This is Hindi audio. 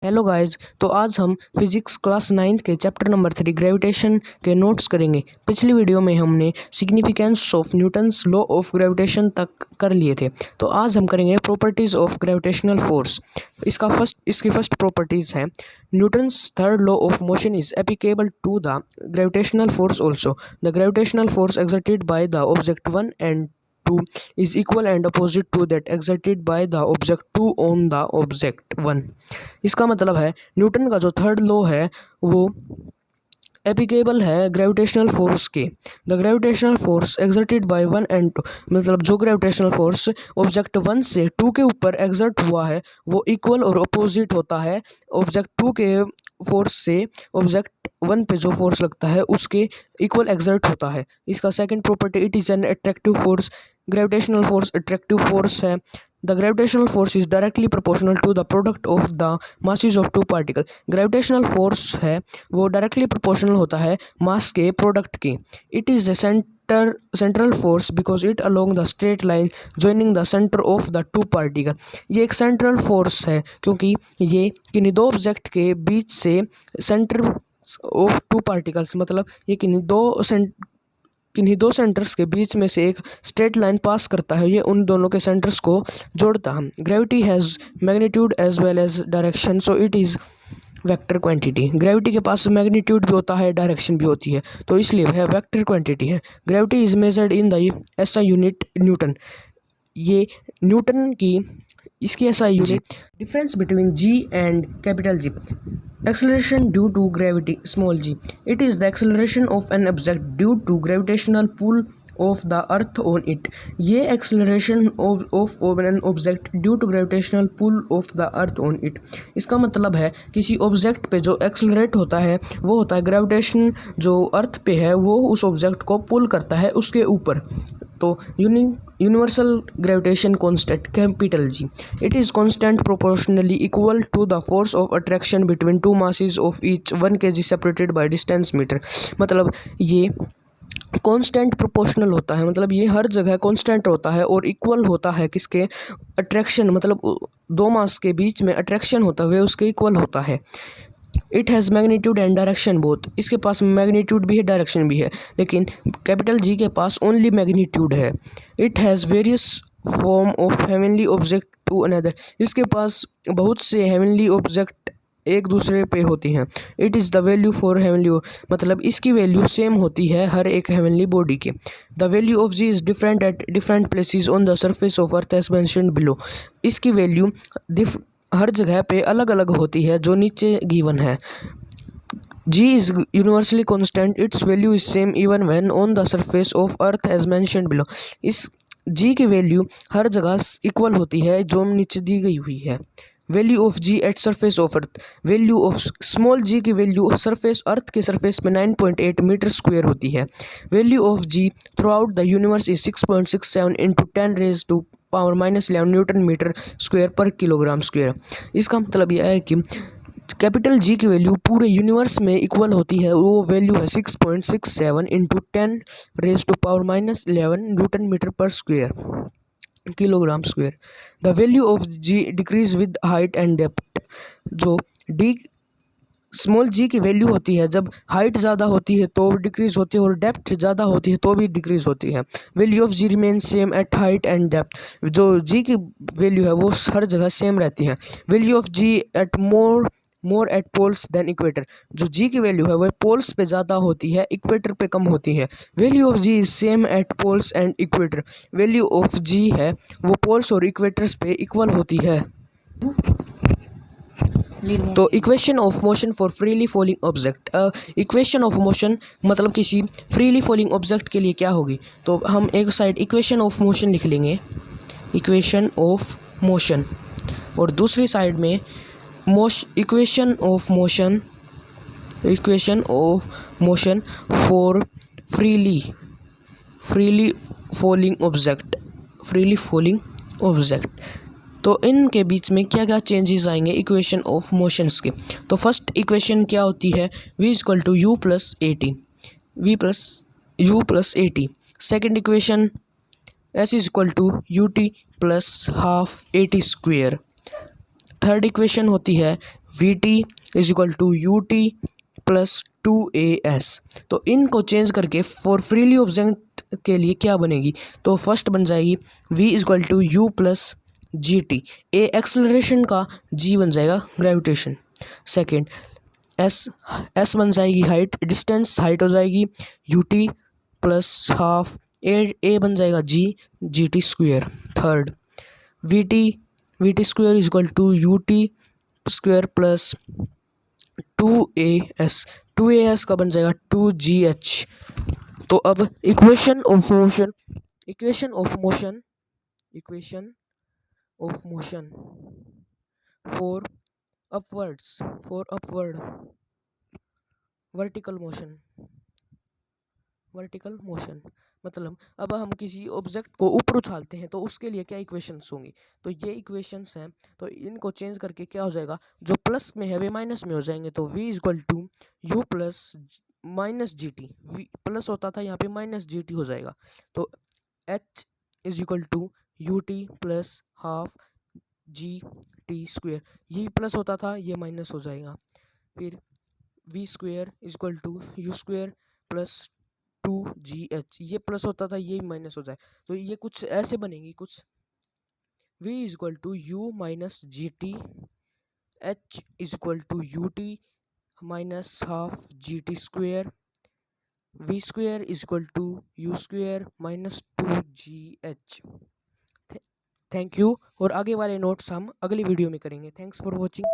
Hello guys. तो आज हम फिजिक्स क्लास 9 के चैप्टर नंबर 3 ग्रेविटेशन के नोट्स करेंगे। पिछली वीडियो में हमने significance of Newton's law of gravitation तक कर लिए थे। तो आज हम करेंगे प्रॉपर्टीज ऑफ ग्रेविटेशनल फोर्स। इसकी फर्स्ट प्रॉपर्टीज है Newton's third law of motion is applicable to the gravitational force also. The gravitational force exerted by the object 1 and 2 is equal and opposite to that exerted by the object 2 on the object 1। इसका मतलब है न्यूटन का जो थर्ड लॉ है वो एप्लीकेबल है ग्रेविटेशनल फोर्स के। The gravitational force exerted by 1 and 2, मतलब जो ग्रेविटेशनल फोर्स ऑब्जेक्ट 1 से 2 के ऊपर एक्सर्ट हुआ है वो इक्वल और अपोजिट होता है ऑब्जेक्ट 2 के फोर्स से। ऑब्जेक्ट 1 पे जो फोर्स लगता है उसके इक्वल एक्सर्ट होता है। इसका second property it is an attractive force. Gravitational force attractive force है। The gravitational force is directly proportional to the product of the masses of two particle. Gravitational force है वो डायरेक्टली प्रोपोर्शनल होता है मास के प्रोडक्ट के। It is a central force because it along the straight line joining the centre of the two particle. ये एक सेंट्रल फोर्स है क्योंकि ये किन्हीं दो ऑब्जेक्ट के बीच से सेंटर ऑफ टू पार्टिकल्स, मतलब ये किन्हीं दो सेंटर्स के बीच में से एक स्ट्रेट लाइन पास करता है। ये उन दोनों के सेंटर्स को जोड़ता है। Gravity has magnitude as well as direction so it is vector quantity. Gravity के पास मैग्नीट्यूड भी होता है, डायरेक्शन भी होती है, तो इसलिए वह वेक्टर क्वांटिटी है। Gravity is measured in the SI unit Newton. ये न्यूटन की इसकी SI unit difference between ji and capital G. Acceleration due to gravity small g. It is the acceleration of an object due to gravitational pull of the earth on it। ये acceleration of an object due to gravitational pull of the earth on it। इसका मतलब है किसी ऑब्जेक्ट पे जो एक्सलरेट होता है वो होता है ग्रेविटेशन जो अर्थ पे है वो उस ऑब्जेक्ट को पुल करता है उसके ऊपर। तो universal gravitation constant capital G. It is constant proportionally equal to the force of attraction between two masses of each 1 kg separated by distance metre. मतलब ये कांस्टेंट प्रोपोर्शनल होता है, मतलब ये हर जगह कांस्टेंट होता है और इक्वल होता है किसके, अट्रैक्शन, मतलब दो मास के बीच में अट्रैक्शन होता है उसके इक्वल होता है। It has magnitude and direction both. इसके पास मैग्नीट्यूड भी है, डायरेक्शन भी है, लेकिन कैपिटल जी के पास ओनली मैग्नीट्यूड है। It has various form of heavenly object to another. इसके पास बहुत से हेवनली ऑब्जेक्ट एक दूसरे पे होती हैं। It is the value for heavenly, मतलब इसकी वैल्यू सेम होती है हर एक हेवनली बॉडी के। The value of g is different at different places on the surface of earth as mentioned below. इसकी वैल्यू हर जगह पे अलग अलग होती है जो नीचे गिवन है। G is universally constant, its value is same even when on the surface of earth as mentioned below। इस G की वैल्यू हर जगह इक्वल होती है जो नीचे दी गई हुई है। Value of G at surface of earth. Value of small g की वैल्यू सरफेस अर्थ के सरफेस में 9.8 मीटर स्क्वायर होती है। Value of G throughout the universe is 6.67 into 10 raise to power -11 newton metre square per kilogram square. इसका मतलब यह है कि कैपिटल जी की वैल्यू पूरे यूनिवर्स में इक्वल होती है, वो वैल्यू है 6.67 into 10 raise to power -11 newton metre पर square kilogram square. The value of g decrease with height and depth. जो डी स्मॉल जी की वैल्यू होती है जब हाइट ज़्यादा होती है तो डिक्रीज होती है और डेप्थ ज़्यादा होती है तो भी डिक्रीज होती है। Value of ji remain same at height and depth. जो जी की वैल्यू है वो हर जगह सेम रहती है। Value of ji eight more at poles then equator. जो जी की वैल्यू है वह पोल्स पे ज़्यादा होती है, इक्वेटर पे कम होती है। Value of g is same at poles and equator. Value of g है वो पोल्स और इक्वेटर्स पे इक्वल होती है। तो equation of motion for freely falling object. Equation of motion मतलब किसी फ्रीली फॉलिंग ऑब्जेक्ट के लिए क्या होगी, तो हम एक साइड इक्वेशन ऑफ मोशन लिख लेंगे, इक्वेशन ऑफ मोशन, और दूसरी साइड में equation of motion for freely falling object. तो इनके बीच में क्या क्या चेंजेस आएंगे इक्वेशन ऑफ मोशंस के। तो फर्स्ट इक्वेशन क्या होती है, v equal to u plus a t. Second equation s is equal to u t plus half a t square. Third equation होती है v t is equal to u t plus two a s. तो इनको चेंज करके फॉर फ्रीली ऑब्जेक्ट के लिए क्या बनेगी, तो फर्स्ट बन जाएगी v is equal to u plus g t. A acceleration का, g बन जाएगा ग्रेविटेशन। सेकेंड एस बन जाएगी हाइट, डिस्टेंस हाइट हो जाएगी u t plus half a बन जाएगा g t square. Third v t square is equal to u t square plus two a s का बन जाएगा टू जी एच। तो अब equation of motion for upward vertical motion मतलब अब हम किसी ऑब्जेक्ट को ऊपर उछालते हैं तो उसके लिए क्या इक्वेशंस होंगी, तो ये इक्वेशंस हैं। तो इनको चेंज करके क्या हो जाएगा, जो प्लस में है वे माइनस में हो जाएंगे। तो v is equal to u plus minus g t, plus होता था यहाँ पे माइनस जी टी हो जाएगा। तो h is equal to u t plus half g t square, ये प्लस होता था ये माइनस हो जाएगा। फिर v square is equal to u square plus two g h, ये प्लस होता था ये माइनस हो जाए। तो ये कुछ ऐसे बनेगी, कुछ v is equal to u minus g t, h is equal to u t minus half g t square, v square is equal to u square minus two g h. Thank you. और आगे वाले नोट्स हम अगली वीडियो में करेंगे। Thanks for watching.